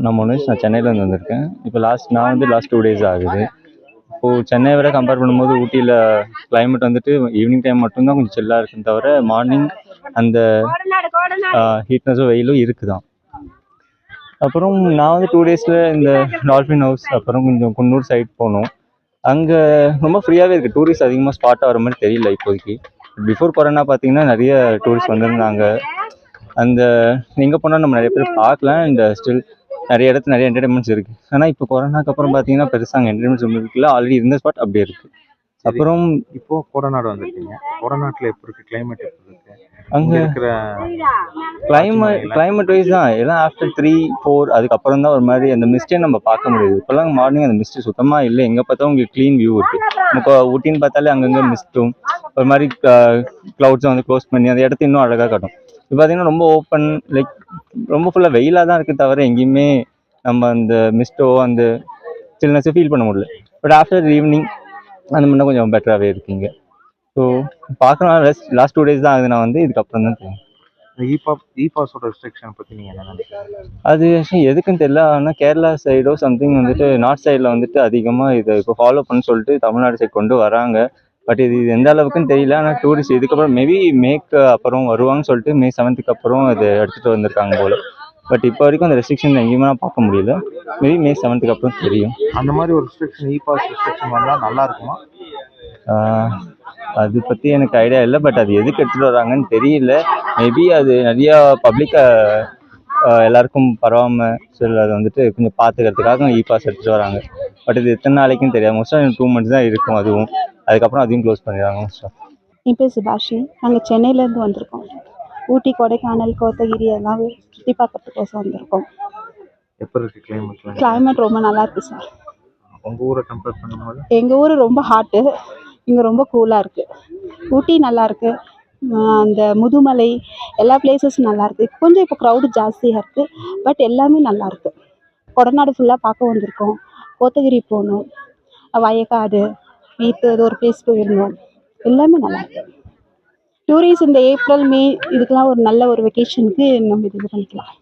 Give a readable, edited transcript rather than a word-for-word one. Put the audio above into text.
நான் மனோஜ். நான் சென்னையிலேருந்து வந்திருக்கேன். இப்போ லாஸ்ட் 2 டேஸ் ஆகுது. இப்போது சென்னையை விட கம்பேர் பண்ணும்போது ஊட்டியில் கிளைமேட் வந்துட்டு ஈவினிங் டைம் மட்டும்தான் கொஞ்சம் சில்லாக இருக்குன்னு தவிர மார்னிங் அந்த ஹீட்னஸும் வெயிலும் இருக்குதான். அப்புறம் நான் வந்து 2 டேஸில் இந்த டால்ஃபின் ஹவுஸ் அப்புறம் கொஞ்சம் குன்னூர் சைட் போனோம். அங்கே ரொம்ப ஃப்ரீயாகவே இருக்குது. டூரிஸ்ட் அதிகமாக ஸ்பாட் ஆகிற மாதிரி தெரியல இப்போதைக்கு. பிஃபோர் கொரோனா பார்த்தீங்கன்னா நிறைய டூரிஸ்ட் வந்திருந்தாங்க. அந்த எங்கே போனால் நம்ம நிறைய பேர் பார்க்கலாம். அண்ட் ஸ்டில் நிறைய இடத்துல நிறைய என்டர்டைன்மெண்ட்ஸ் இருக்குது. ஆனால் இப்போ கொரோனாக்கு அப்புறம் பார்த்தீங்கன்னா பெருசாக அங்கே என்டர்டைன்மெண்ட்ஸ் ஒன்றும் இருக்குல்ல. ஆல்ரெடி இருந்த ஸ்பாட் அப்படியே இருக்குது. அப்புறம் இப்போது கொரோனாடு வந்துருக்கீங்க. கொரோனாட்டில் எப்படி இருக்குது? கிளைமேட் எப்படி இருக்குது? அங்கே இருக்கிற கிளைமேட் வைஸ் தான் எல்லாம் ஆஃப்டர் 3-4 அதுக்கப்புறம் தான் ஒரு மாதிரி அந்த மிஸ்டே நம்ம பார்க்க முடியுது. இப்போல்லாம் மார்னிங் அந்த மிஸ்ட் சுத்தமாக இல்லை. எங்கே பார்த்தாலும் உங்களுக்கு க்ளீன் வியூ இருக்குது. இப்போ ஊட்டின்னு பார்த்தாலே அங்கங்கே மிஸ்ட்டும் ஒரு மாதிரி க்ளவுட்ஸும் வந்து க்ளோஸ் பண்ணி அந்த இடத்த இன்னும் அழகாக காட்டும். இப்போ பார்த்தீங்கன்னா ரொம்ப ஓப்பன், லைக் ரொம்ப ஃபுல்லாக வெயிலாக தான் இருக்குது தவிர எங்கேயுமே நம்ம அந்த மிஸ்டோ அந்த சில்னஸை ஃபீல் பண்ண முடியல. பட் ஆஃப்டர் ஈவினிங் அந்த முன்னே கொஞ்சம் பெட்டராகவே இருக்குங்க. ஸோ பார்க்கலாம். லாஸ்ட் 2 டேஸ் தான் ஆகுது. நான் வந்து இதுக்கப்புறம் தான் தெரியும். இ பாஸோட ரெஸ்ட்ரிக்ஷன் பற்றி நீங்கள் என்ன நினைக்கிறீங்க? அது ஆக்சுவலி எதுக்குன்னு தெரியல. ஆனால் கேரளா சைடோ சம்திங் வந்துட்டு நார்த் சைடில் வந்துட்டு அதிகமாக இதை இப்போ ஃபாலோ பண்ண சொல்லிட்டு தமிழ்நாடு சைட் கொண்டு வராங்க. பட் இது எந்த அளவுக்குன்னு தெரியல. ஆனால் டூரிஸ்ட் இதுக்கப்புறம் மேபி மேக்கு அப்புறம் வருவாங்கன்னு சொல்லிட்டு May 7th அப்புறம் இதை எடுத்துகிட்டு வந்திருக்காங்க போல். பட் இப்போ வரைக்கும் அந்த ரெஸ்ட்ரிக்ஷன் எங்கேயுமே நான் பார்க்க முடியல. மேபி May 7th அப்புறம் தெரியும். அந்த மாதிரி ஒரு ரெஸ்ட்ரிக்ஷன் இ பாஸ் ரெஸ்ட்ரிக்ஷன் வந்தால் நல்லா இருக்குமா? அது பற்றி எனக்கு ஐடியா இல்லை. பட் அது எதுக்கு எடுத்துகிட்டு வராங்கன்னு தெரியல. மேபி அது நிறையா பப்ளிக்கை எல்லாருக்கும் பரவாமல் சரி அதை வந்துட்டு கொஞ்சம் பார்த்துக்கிறதுக்காக இ பாஸ் எடுத்துகிட்டு வராங்க. பட் இது எத்தனை நாளைக்குன்னு தெரியாது. மோஸ்ட்டாக 2 months தான் இருக்கும். அதுக்கப்புறம் அதையும் க்ளோஸ் பண்ணிடுறாங்க மோஸ்ட்டாக. என் பேர் சுபாஷினி. நாங்கள் சென்னையிலேருந்து வந்திருக்கோம். ஊட்டி, கொடைக்கானல், கோத்தகிரி எல்லாம் சுற்றி பார்க்கறதுக்கோசம் வந்திருக்கோம். எப்படி இருக்குது கிளைமேட் ரொம்ப நல்லா இருக்குது சார். உங்கள் ஊரை கம்பேர் பண்ணும்போது எங்கள் ஊர் ரொம்ப ஹாட்டு, இங்கே ரொம்ப கூலாக இருக்குது. ஊட்டி நல்லா இருக்குது. அந்த முதுமலை எல்லா பிளேசஸும் நல்லா இருக்குது. கொஞ்சம் இப்போ க்ரௌடு ஜாஸ்தியாக இருக்குது. பட் எல்லாமே நல்லா இருக்குது. கொடநாடு ஃபுல்லாக பார்க்க வந்திருக்கோம். கோத்தகிரி போகணும், வயக்காடு, நேற்று ஏதோ ஒரு பிளேஸ் போயிருந்தோம். எல்லாமே நல்லா இருக்குது. டூரிஸ்ட் இந்த ஏப்ரல் மே இதுக்கெலாம் ஒரு நல்ல ஒரு வெக்கேஷனுக்கு நம்ம இது பண்ணிக்கலாம்.